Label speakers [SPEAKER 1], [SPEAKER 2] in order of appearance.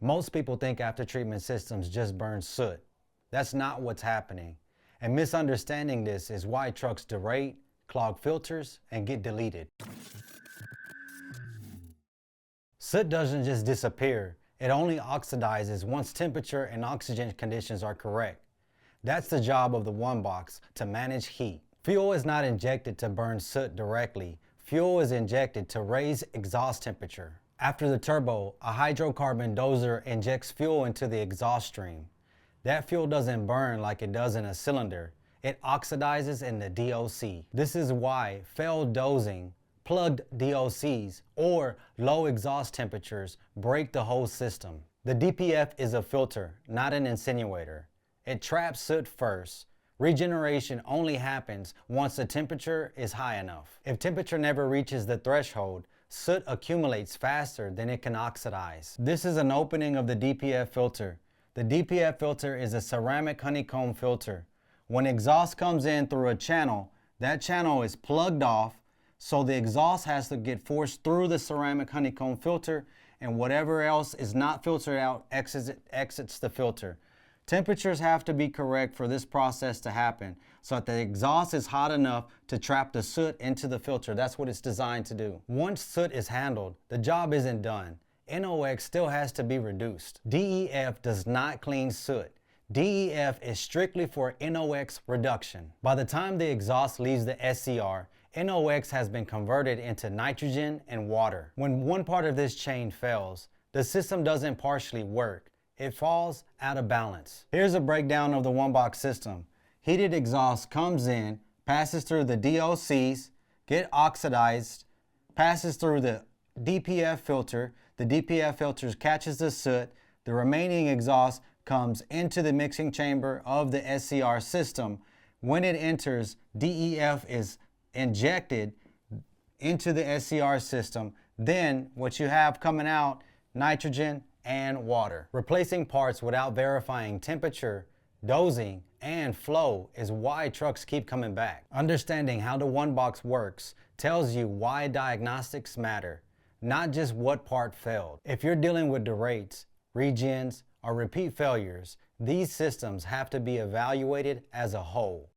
[SPEAKER 1] Most people think after-treatment systems just burn soot. That's not what's happening. And misunderstanding this is why trucks derate, clog filters, and get deleted. Soot doesn't just disappear. It only oxidizes once temperature and oxygen conditions are correct. That's the job of the one box, to manage heat. Fuel is not injected to burn soot directly. Fuel is injected to raise exhaust temperature. After the turbo, a hydrocarbon dozer injects fuel into the exhaust stream. That fuel doesn't burn like it does in a cylinder. It oxidizes in the DOC. This is why failed dosing, plugged DOCs, or low exhaust temperatures break the whole system. The DPF is a filter, not an insinuator. It traps soot first. Regeneration only happens once the temperature is high enough. If temperature never reaches the threshold, soot accumulates faster than it can oxidize. This is an opening of the DPF filter. The DPF filter is a ceramic honeycomb filter. When exhaust comes in through a channel, that channel is plugged off, so the exhaust has to get forced through the ceramic honeycomb filter, and whatever else is not filtered out exits the filter. Temperatures have to be correct for this process to happen, so that the exhaust is hot enough to trap the soot into the filter. That's what it's designed to do. Once soot is handled, the job isn't done. NOx still has to be reduced. DEF does not clean soot. DEF is strictly for NOx reduction. By the time the exhaust leaves the SCR, NOx has been converted into nitrogen and water. When one part of this chain fails, the system doesn't partially work. It falls out of balance. Here's a breakdown of the one-box system. Heated exhaust comes in, passes through the DOCs, get oxidized, passes through the DPF filter. The DPF filter catches the soot. The remaining exhaust comes into the mixing chamber of the SCR system. When it enters, DEF is injected into the SCR system. Then what you have coming out, nitrogen and water. Replacing parts without verifying temperature, dosing, and flow is why trucks keep coming back. Understanding how the one box works tells you why diagnostics matter, not just what part failed. If you're dealing with derates, regens, or repeat failures, these systems have to be evaluated as a whole.